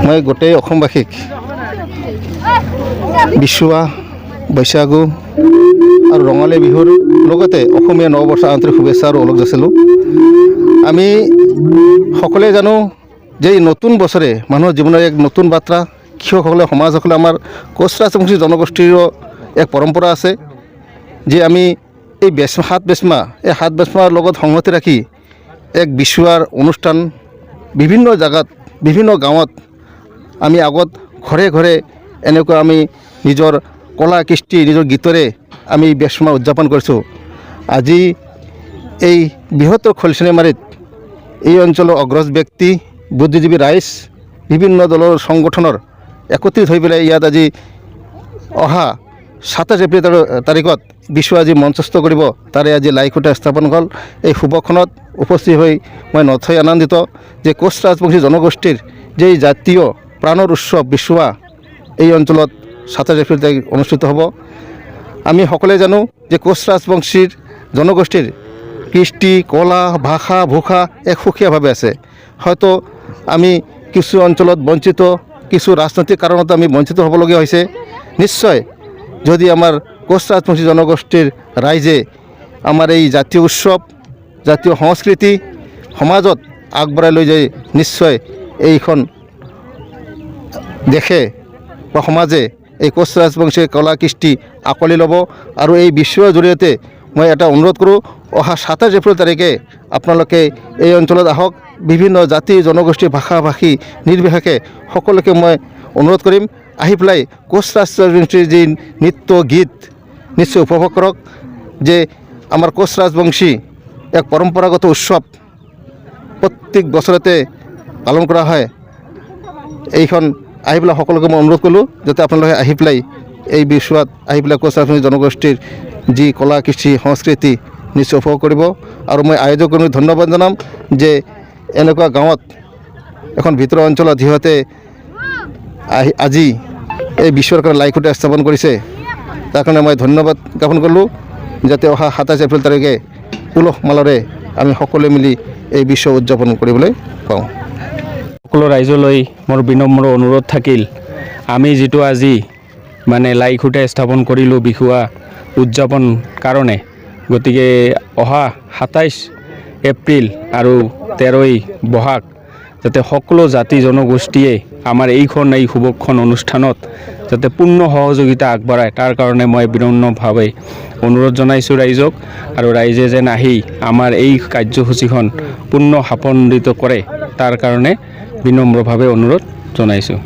মই গোটেই অসমবাসীক বিশুৱা বৈশাগু আৰু ৰঙালী বিহুৰ লগতে অসমীয়া নৱবৰ্ষৰ আন্তৰিক শুভেচ্ছা আৰু ওলগ যাচিলোঁ। আমি সকলোৱে জানো যে এই নতুন বছৰে মানুহৰ জীৱনৰ এক নতুন বাৰ্তা। কৃষকসকলে সমাজসকলে আমাৰ কোচ ৰাজবংশী জনগোষ্ঠীৰো এক পৰম্পৰা আছে যে আমি এই সাত বেচমাৰ লগত সংগতি ৰাখি এক বিশুৱাৰ অনুষ্ঠান বিভিন্ন জাগাত বিভিন্ন গাঁৱত আমি আগত ঘৰে ঘৰে এনেকুৱা আমি নিজৰ কলা কৃষ্টি নিজৰ গীতৰে আমি বেচমা উদযাপন কৰিছোঁ। আজি এই বৃহত্তৰ খলচনীমাৰীত এই অঞ্চলৰ অগ্ৰজ ব্যক্তি বুদ্ধিজীৱী ৰাইজ বিভিন্ন দলৰ সংগঠনৰ একত্ৰিত হৈ পেলাই ইয়াত আজি অহা 27 এপ্ৰিল তাৰিখত বিশু আজি মঞ্চস্থ কৰিব, তাৰে আজি লাইখুটা স্থাপন হ'ল। এই শুভক্ষণত উপস্থিত হৈ মই নথৈ আনন্দিত যে কোচ ৰাজবংশী জনগোষ্ঠীৰ যে জাতীয় প্ৰাণৰ উৎসৱ বিশুৱা এই অঞ্চলত 27 এপ্ৰিল তাৰিখ অনুষ্ঠিত হ'ব। আমি সকলোৱে জানো যে কোচ ৰাজবংশীৰ জনগোষ্ঠীৰ কৃষ্টি কলা ভাষা ভূষা এক সুকীয়াভাৱে আছে। হয়তো আমি কিছু অঞ্চলত বঞ্চিত, কিছু ৰাজনৈতিক কাৰণত আমি বঞ্চিত হ'বলগীয়া হৈছে। নিশ্চয় যদি আমাৰ কোচ ৰাজবংশী জনগোষ্ঠীৰ ৰাইজে আমাৰ এই জাতীয় উৎসৱ জাতীয় সংস্কৃতি সমাজত আগবঢ়াই লৈ যায়, নিশ্চয় এইখন দেশে বা সমাজে এই কোচ ৰাজবংশীৰ কলা কৃষ্টি আঁকোৱালি ল'ব। আৰু এই বিশ্বৰ জৰিয়তে মই এটা অনুৰোধ কৰোঁ, অহা 27 এপ্ৰিল তাৰিখে আপোনালোকে এই অঞ্চলত আহক। বিভিন্ন জাতি জনগোষ্ঠী ভাষা ভাষী নিৰ্বিশেষে সকলোকে মই অনুৰোধ কৰিম, আহি পেলাই কোচ ৰাজবংশীৰ যি নৃত্য গীত নিশ্চয় উপভোগ কৰক। যে আমাৰ কোচ ৰাজবংশী এক পৰম্পৰাগত উৎসৱ প্ৰত্যেক বছৰতে পালন কৰা হয়। এইখন আহি পেলাই সকলোকে মই অনুৰোধ কৰিলোঁ যাতে আপোনালোকে আহি পেলাই এই বিশুৱাত আহি পেলাই কোচ ৰাজবংশী জনগোষ্ঠীৰ যি কলা কৃষ্টি সংস্কৃতি নিশ্চয় উপভোগ কৰিব। আৰু মই আয়োজকক ধন্যবাদ জনাম যে এনেকুৱা গাঁৱত এখন ভিতৰুৱা অঞ্চলত সিহঁতে আজি এই বিশ্বৰ কাৰণে লাইখুটা স্থাপন কৰিছে, তাৰ কাৰণে মই ধন্যবাদ জ্ঞাপন কৰিলোঁ। যাতে অহা 27 এপ্ৰিল তাৰিখে উলহ মালৰে আমি সকলোৱে মিলি এই বিশ্ব উদযাপন কৰিবলৈ পাওঁ। সকলো ৰাইজলৈ মোৰ বিনম্ৰ অনুৰোধ থাকিল, আমি যিটো আজি মানে লাইখুটা স্থাপন কৰিলোঁ বিশুৱা উদযাপন কাৰণে, গতিকে অহা 27 এপ্ৰিল আৰু 13 বহাগ যাতে সকলো জাতি জনগোষ্ঠীয়ে আমাৰ এই শুভক্ষণ অনুষ্ঠানত যাতে পূৰ্ণ সহযোগিতা আগবঢ়ায়, তাৰ কাৰণে মই বিনম্ৰভাৱে অনুৰোধ জনাইছোঁ ৰাইজক। আৰু ৰাইজে যেন আহি আমাৰ এই কাৰ্যসূচীখন পূৰ্ণ সাফল্যমণ্ডিত কৰে, তাৰ কাৰণে বিনম্ৰভাৱে অনুৰোধ জনাইছোঁ।